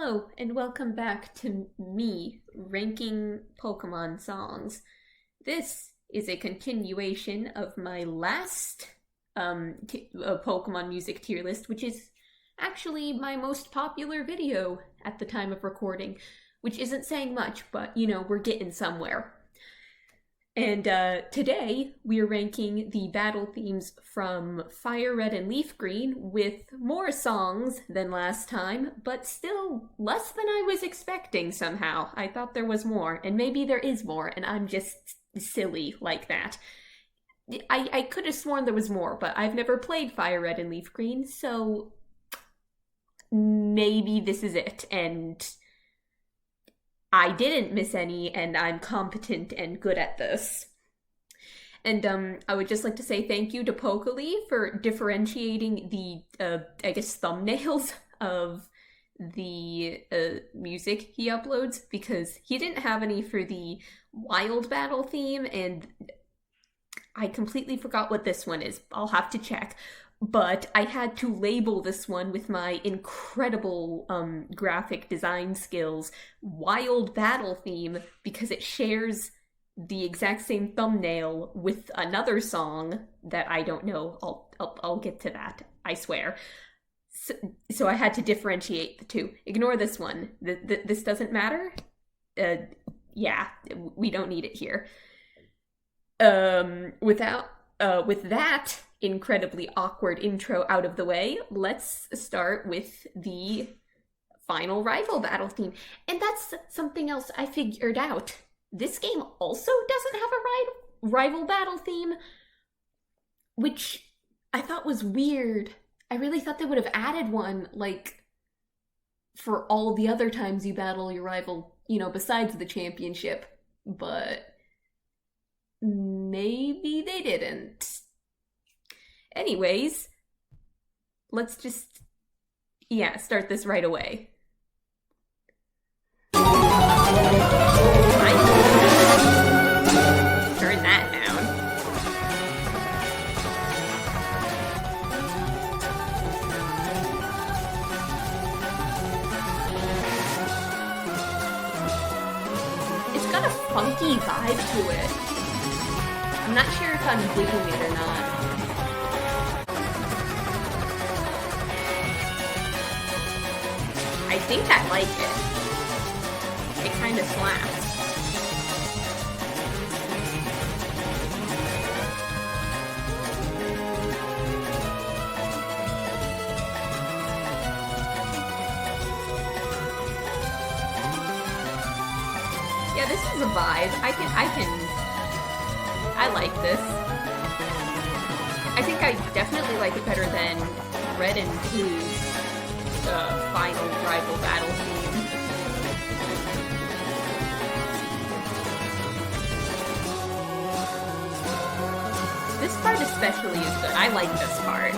Hello, and welcome back to me ranking Pokemon songs. This is a continuation of my last Pokemon music tier list, which is actually my most popular video at the time of recording, which isn't saying much, but we're getting somewhere. And today we are ranking the battle themes from FireRed and LeafGreen with more songs than last time, but still less than I was expecting somehow. I thought there was more, and maybe there is more, and I'm just silly like that. I could have sworn there was more, but I've never played FireRed and LeafGreen, so maybe this is it, and I didn't miss any, and I'm competent and good at this. And I would just like to say thank you to Pokalee for differentiating the, thumbnails of the music he uploads, because he didn't have any for the Wild Battle theme, and I completely forgot what this one is. I'll have to check. But I had to label this one with my incredible graphic design skills Wild Battle theme, because it shares the exact same thumbnail with another song that I don't know. I'll get to that, I swear. So I had to differentiate the two. Ignore this one. This doesn't matter. Yeah, we don't need it here. With that incredibly awkward intro out of the way, let's start with the final rival battle theme. And that's something else I figured out. This game also doesn't have a rival battle theme, which I thought was weird. I really thought they would have added one, like, for all the other times you battle your rival, besides the championship. But maybe they didn't. Anyways, let's just, start this right away. Turn that down. It's got a funky vibe to it. I'm not sure if I'm digging it or not. I think I like it. It kind of slaps. Yeah, this is a vibe. I like this. I think I definitely like it better than Red and Blue's final rival battle theme. This part especially is good. I like this part.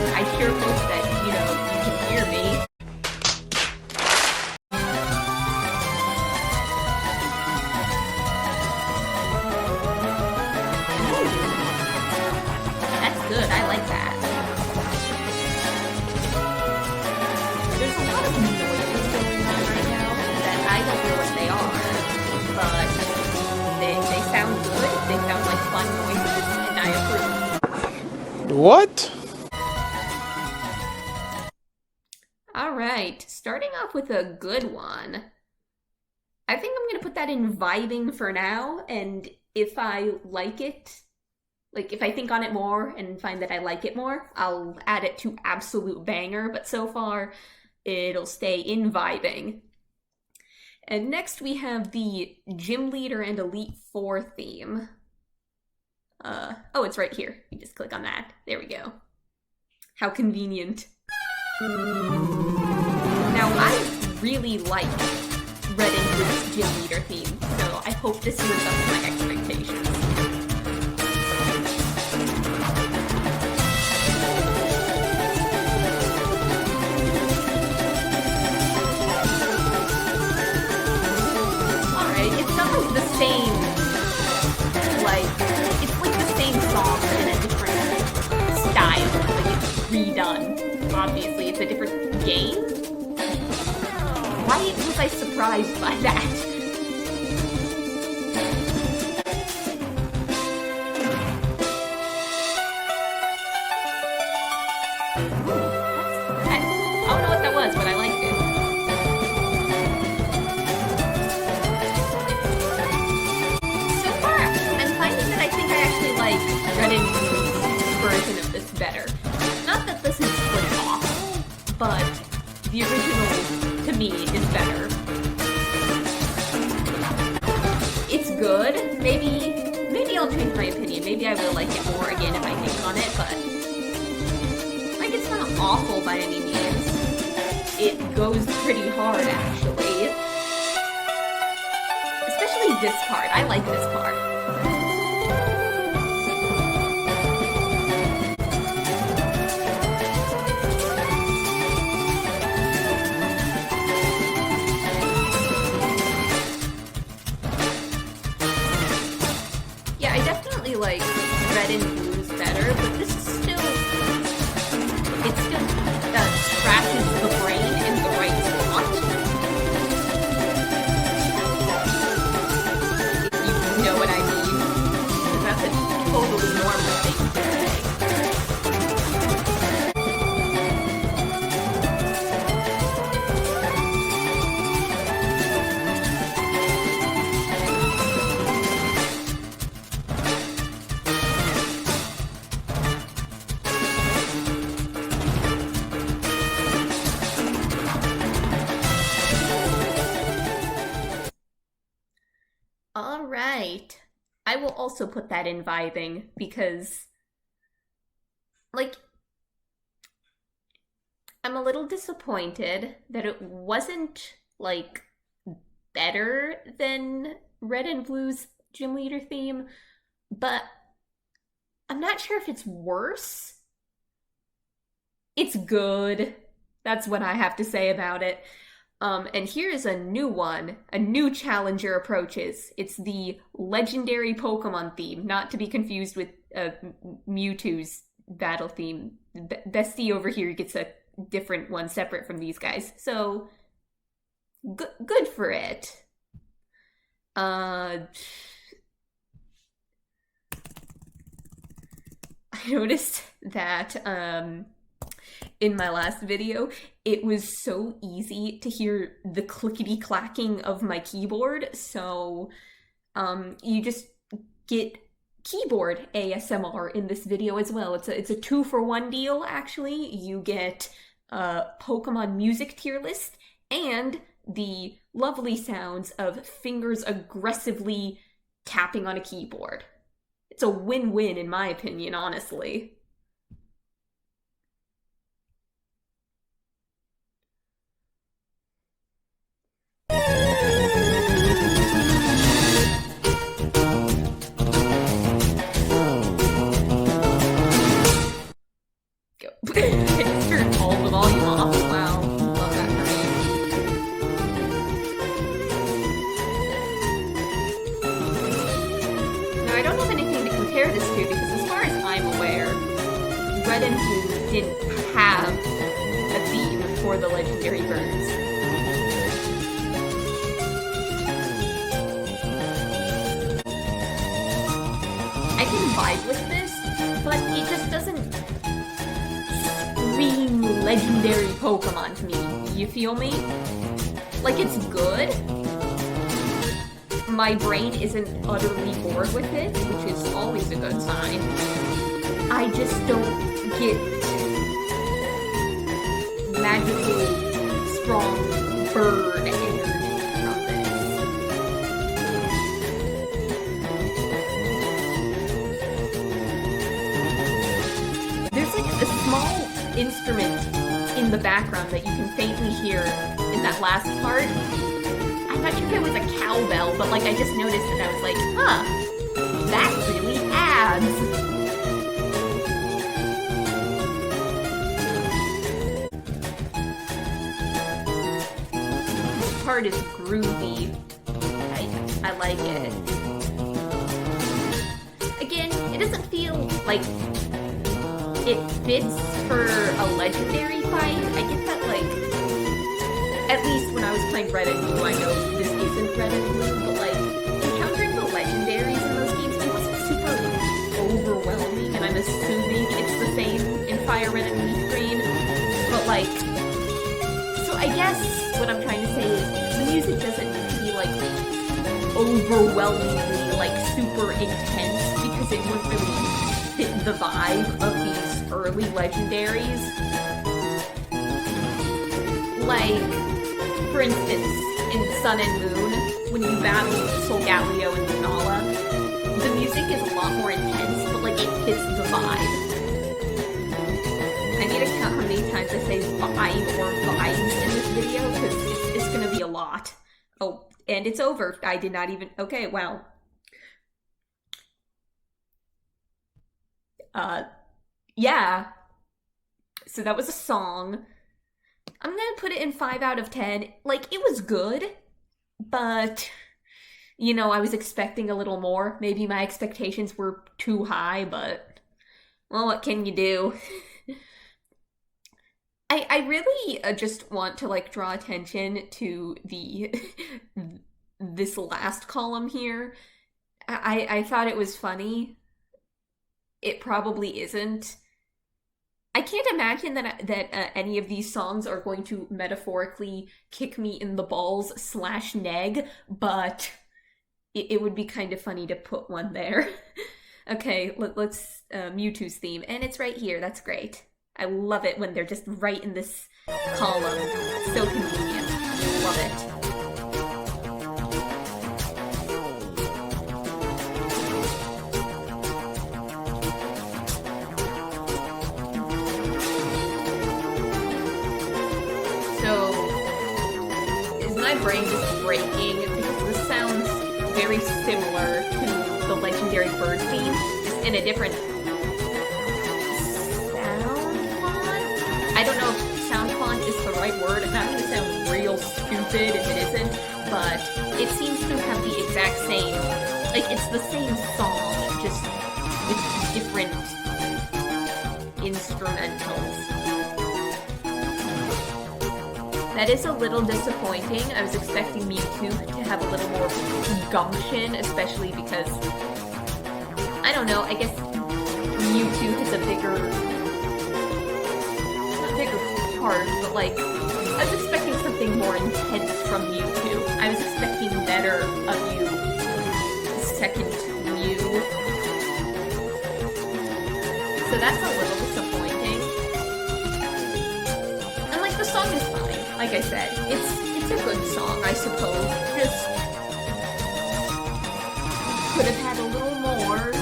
I sure hope that, you can hear me. Ooh. That's good, I like that. There's a lot of noises going on right now that I don't know what they are, but they sound good, they sound like fun noises, and I approve. What? Alright, starting off with a good one. I think I'm gonna put that in vibing for now, and if I like it, like if I think on it more and find that I like it more, I'll add it to absolute banger, but so far it'll stay in vibing. And next we have the Gym Leader and Elite Four theme. Oh, it's right here. You just click on that. There we go. How convenient. Now, I really like Red and Blue's gym leader theme, so I hope this lives up to my expectations. Alright, it's not like the same, it's like the same song but in a different style, like it's redone. Obviously, it's a different game. Why was I surprised by that? I don't know what that was, but I liked it. So far, I'm finding that I think I actually like Red and Blue's version of this better. Not that this is like awful, but the original, to me, is better. It's good. Maybe I'll change my opinion. Maybe I will like it more again if I think on it, but like it's not awful by any means. It goes pretty hard, actually. Especially this part. I like this part. Like Red and Blue's better, but this is still, it still scratches the brain in the right spot. If you know what I mean. Because that's a totally normal thing to say. Alright. I will also put that in vibing because, like, I'm a little disappointed that it wasn't, like, better than Red and Blue's gym leader theme, but I'm not sure if it's worse. It's good. That's what I have to say about it. And here's a new one. A new challenger approaches. It's the legendary Pokemon theme, not to be confused with Mewtwo's battle theme. Bestie over here gets a different one separate from these guys. So, good for it. I noticed that, in my last video, it was so easy to hear the clickety-clacking of my keyboard, so you just get keyboard ASMR in this video as well. It's a 2-for-1 deal, actually. You get Pokemon music tier list and the lovely sounds of fingers aggressively tapping on a keyboard. It's a win-win in my opinion, honestly. I just turned all the volume off. Wow. Love that for me. Now, I don't have anything to compare this to because as far as I'm aware, Red and Blue didn't have a theme for the legendary birds. I can vibe with this, but it just doesn't scream legendary Pokemon to me. You feel me? Like, it's good. My brain isn't utterly bored with it, which is always a good sign. I just don't get magically strong bird energy from this. There's like a small instrument in the background that you can faintly hear in that last part. I I'm not sure if it was a cowbell, but like I just noticed and I was like, huh, that really adds. This part is groovy. I like it. Again, it doesn't feel like it fits for a legendary fight. I get that, like, at least when I was playing Red and Blue, I know this isn't Red and Blue, but like, encountering the legendaries in those games, it wasn't super overwhelming, and I'm assuming it's the same in FireRed and LeafGreen, but like, so I guess what I'm trying to say is, the music doesn't need to be like, overwhelmingly, like, super intense, because it wouldn't really fit the vibe of these early legendaries. Like, for instance, in Sun and Moon, when you battle Solgaleo and Lunala, the music is a lot more intense, but like it fits the vibe. I need to count how many times I say vibe or vibes in this video, because it's gonna be a lot. Oh, and it's over. I did not even... Okay, wow. Yeah. So that was a song. I'm gonna put it in 5 out of 10. Like, it was good, but, you know, I was expecting a little more. Maybe my expectations were too high, but, well, what can you do? I really just want to, like, draw attention to the this last column here. I thought it was funny. It probably isn't. I can't imagine that any of these songs are going to metaphorically kick me in the balls / neg, but it would be kind of funny to put one there. Okay, let's Mewtwo's theme, and it's right here. That's great. I love it when they're just right in this column. So convenient. Love it. So, is my brain just breaking? Because this sounds very similar to the Legendary Bird theme, just in a different I don't know if sound font is the right word. I'm not going to sound real stupid if it isn't, but it seems to have the exact same, like, it's the same song, just with different instrumentals. That is a little disappointing. I was expecting Mewtwo to have a little more gumption, especially because, I don't know, I guess Mewtwo has a bigger part, but like, I was expecting something more intense from Mewtwo. I was expecting better of you, second Mew. So that's a little disappointing. And like, the song is fine. Like I said, it's a good song, I suppose. Just could have had a little more.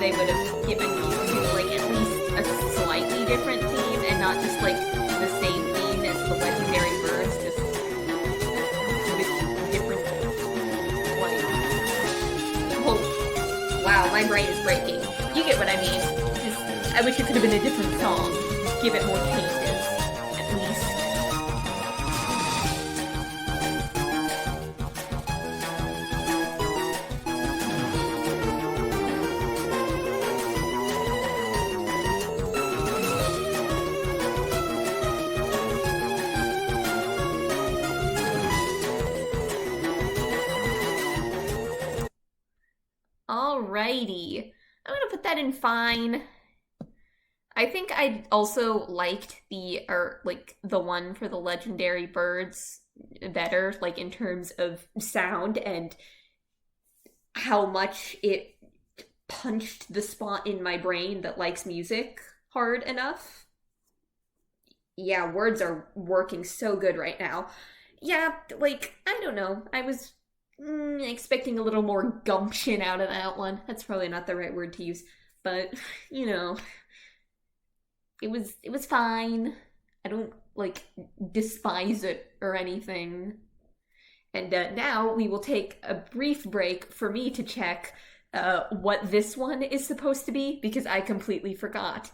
They would have given Mewtwo like at least a slightly different theme and not just like the same theme as the Legendary Birds, just with different like... Oh, wow, my brain is breaking. You get what I mean. Just, I wish it could have been a different song. Give it more changes, at least. Alrighty. I'm gonna put that in fine. I think I also liked the one for the Legendary Birds better, like in terms of sound and how much it punched the spot in my brain that likes music hard enough. Yeah, words are working so good right now. Yeah, like, I don't know. I was expecting a little more gumption out of that one. That's probably not the right word to use, but, you know, it was fine. I don't like despise it or anything. And now we will take a brief break for me to check what this one is supposed to be because I completely forgot.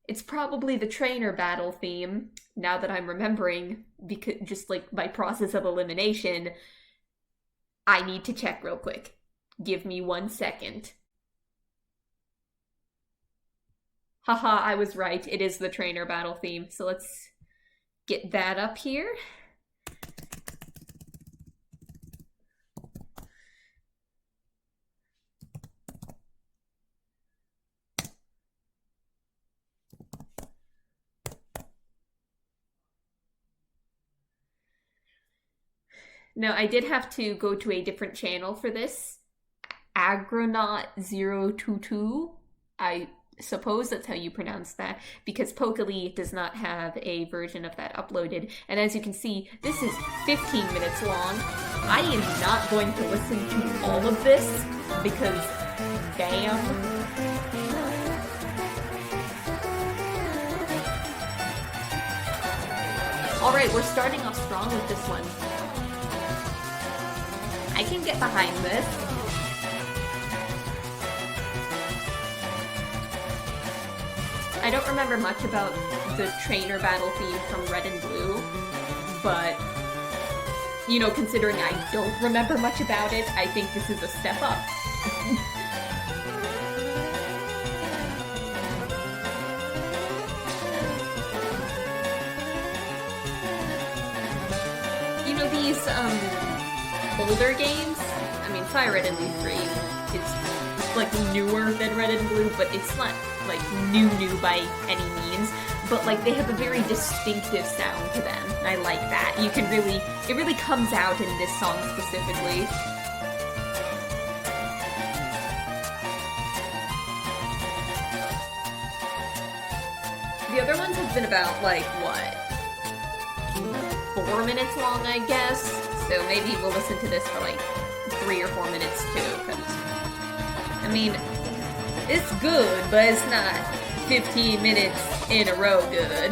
It's probably the trainer battle theme, now that I'm remembering, because just like by process of elimination, I need to check real quick. Give me 1 second. Haha, I was right. It is the trainer battle theme. So let's get that up here. Now, I did have to go to a different channel for this. Agronaut022. I suppose that's how you pronounce that, because Pokali does not have a version of that uploaded. And as you can see, this is 15 minutes long. I am not going to listen to all of this, because damn. Alright, we're starting off strong with this one. I can get behind this. I don't remember much about the trainer battle theme from Red and Blue, but, you know, considering I don't remember much about it, I think this is a step up. You know, these, older games, I mean, FireRed and LeafGreen, it's like newer than Red and Blue, but it's not like new by any means, but like they have a very distinctive sound to them, and I like that. You can really, it really comes out in this song specifically. The other ones have been about like, what, 4 minutes long, I guess? So maybe we'll listen to this for like 3 or 4 minutes too, because, I mean, it's good, but it's not 15 minutes in a row good.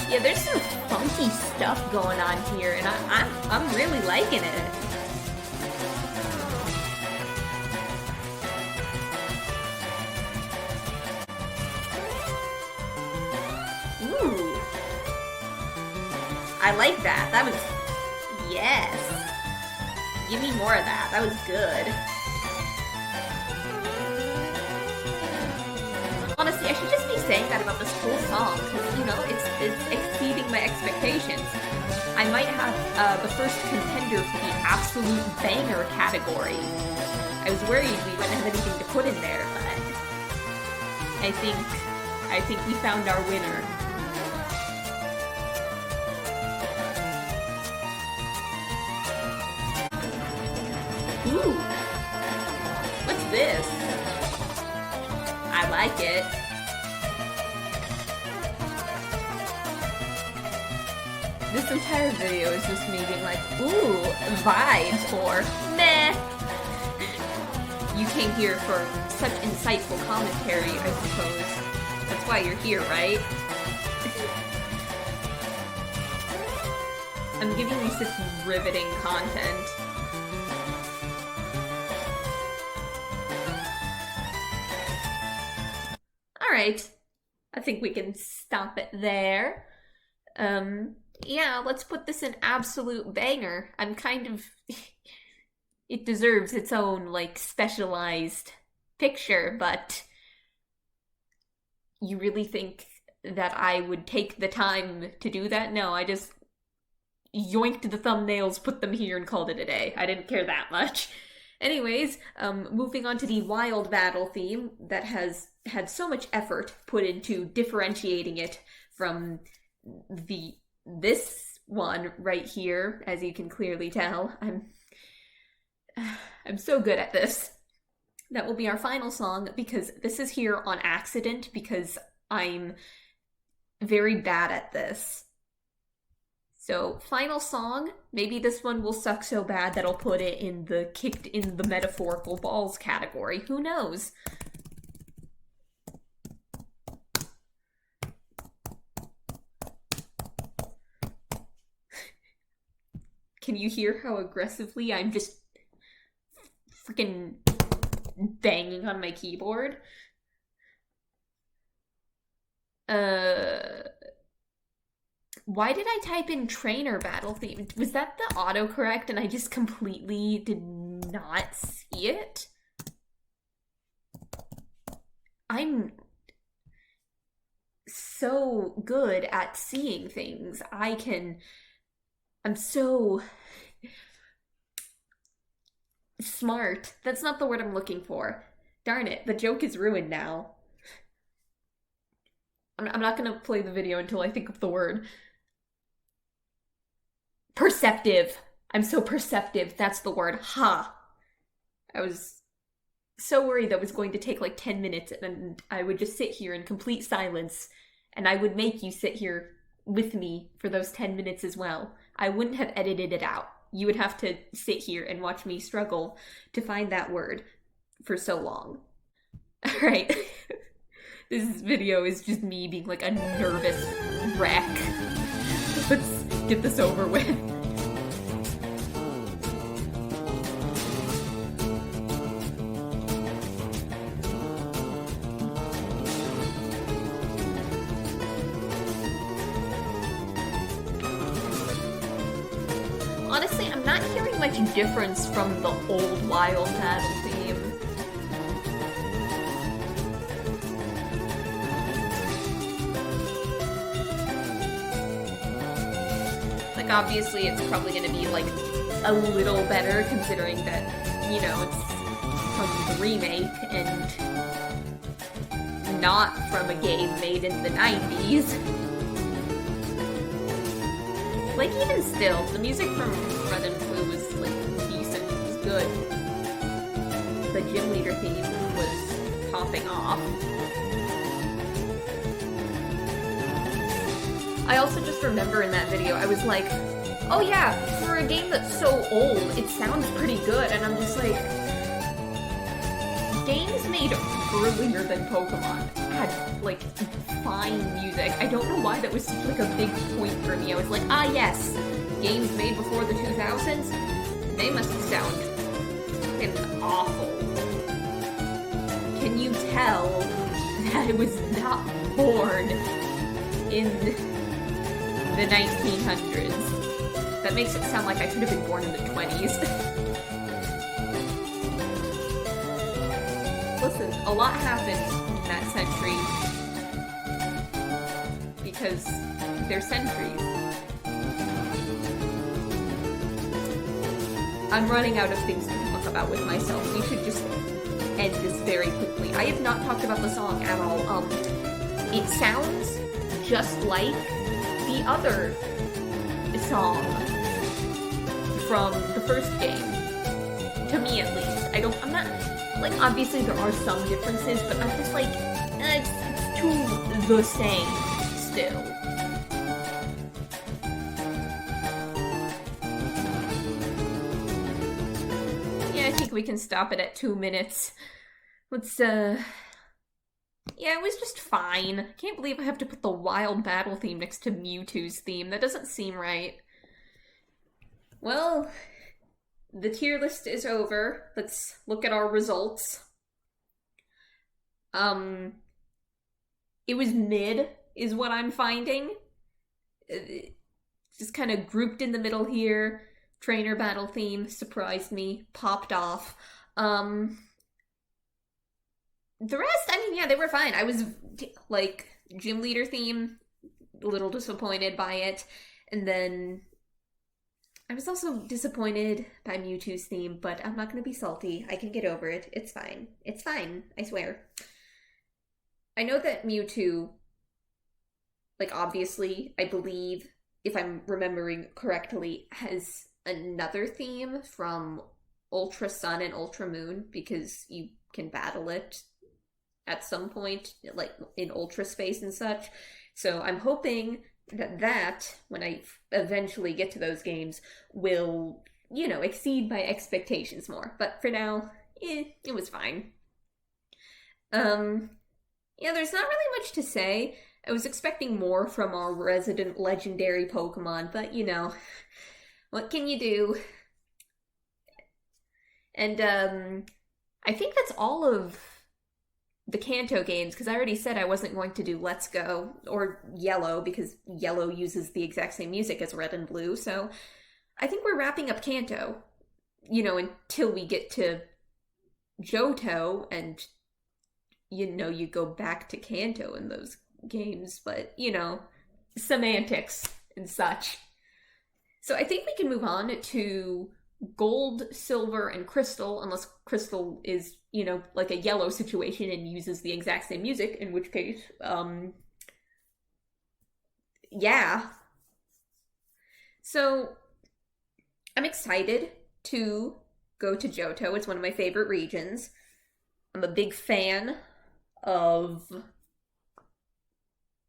Yeah, there's some funky stuff going on here, and I'm really liking it. Ooh. I like that. That was... Yes. Give me more of that. That was good. Honestly, I should just be saying that about this whole song, because, you know, it's exceeding my expectations. I might have the first contender for the absolute banger category. I was worried we wouldn't have anything to put in there, but I think we found our winner. Ooh, what's this? I like it. This entire video is just me being like, ooh, vibes, or meh. You came here for such insightful commentary, I suppose. That's why you're here, right? I'm giving you such riveting content. Alright, I think we can stop it there. Yeah, let's put this in absolute banger. I'm kind of... It deserves its own, like, specialized picture, but... You really think that I would take the time to do that? No, I just yoinked the thumbnails, put them here, and called it a day. I didn't care that much. Anyways, moving on to the wild battle theme that has had so much effort put into differentiating it from this one right here, as you can clearly tell. I'm so good at this. That will be our final song, because this is here on accident, because I'm very bad at this. So, final song. Maybe this one will suck so bad that I'll put it in the kicked in the metaphorical balls category. Who knows? Can you hear how aggressively I'm just freaking banging on my keyboard? Why did I type in trainer battle theme? Was that the autocorrect and I just completely did not see it? I'm so good at seeing things. I'm so smart. That's not the word I'm looking for. Darn it, the joke is ruined now. I'm not gonna play the video until I think of the word. Perceptive. I'm so perceptive. That's the word. Ha. I was so worried that was going to take like 10 minutes and I would just sit here in complete silence and I would make you sit here with me for those 10 minutes as well. I wouldn't have edited it out. You would have to sit here and watch me struggle to find that word for so long. All right. This video is just me being like a nervous wreck. Let's get this over with. Honestly, I'm not hearing much difference from the old Wild Battle theme. Like, obviously, it's probably going to be, like, a little better, considering that, you know, it's from the remake and not from a game made in the 90s. Like, even still, the music from Red and Blue was, like, decent. It was good. The gym leader theme was popping off. I also just remember in that video, I was like, oh yeah, for a game that's so old, it sounds pretty good. And I'm just like, games made earlier than Pokemon had, like, fine music. I don't know why that was such, like, a big point for me. I was like, ah yes, games made before the 2000s, they must sound fucking awful. Can you tell that I was not born in the 1900s? That makes it sound like I could have been born in the 20s. Listen, a lot happened in that century because they're centuries. I'm running out of things to talk about with myself. We should just end this very quickly. I have not talked about the song at all. It sounds just like the other song from the first game. To me, at least. I'm not, like, obviously there are some differences, but I'm just like, it's too the same still. Yeah, I think we can stop it at 2 minutes. Let's, yeah, it was just fine. Can't believe I have to put the Wild Battle theme next to Mewtwo's theme. That doesn't seem right. Well, the tier list is over. Let's look at our results. It was mid, is what I'm finding. Just kind of grouped in the middle here. Trainer battle theme surprised me, popped off. The rest, I mean, yeah, they were fine. I was, like, gym leader theme, a little disappointed by it. And then I was also disappointed by Mewtwo's theme, but I'm not going to be salty. I can get over it. It's fine. It's fine, I swear. I know that Mewtwo, like, obviously, I believe, if I'm remembering correctly, has another theme from Ultra Sun and Ultra Moon, because you can battle it at some point, like, in Ultra Space and such. So I'm hoping that when I eventually get to those games, will, exceed my expectations more. But for now, it was fine. Yeah, there's not really much to say. I was expecting more from our resident legendary Pokemon, but what can you do? And I think that's all of the Kanto games, because I already said I wasn't going to do Let's Go or Yellow, because Yellow uses the exact same music as Red and Blue, so I think we're wrapping up Kanto, until we get to Johto, and, you go back to Kanto in those games, but, semantics and such. So I think we can move on to Gold, Silver, and Crystal, unless Crystal is, like a Yellow situation and uses the exact same music, in which case, yeah. So, I'm excited to go to Johto. It's one of my favorite regions. I'm a big fan of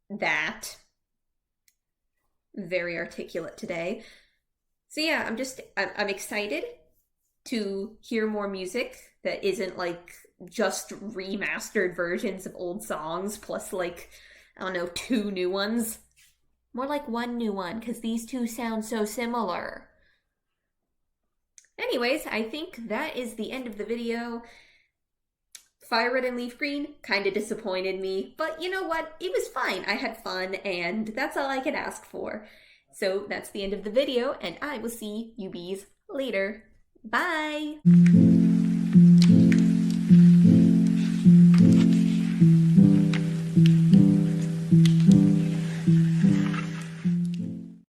that. Very articulate today. So yeah, I'm excited to hear more music that isn't like just remastered versions of old songs plus like, I don't know, 2 new ones. More like 1 new one, because these 2 sound so similar. Anyways, I think that is the end of the video. FireRed and LeafGreen kind of disappointed me, but you know what? It was fine. I had fun, and that's all I could ask for. So that's the end of the video, and I will see you bees later. Bye!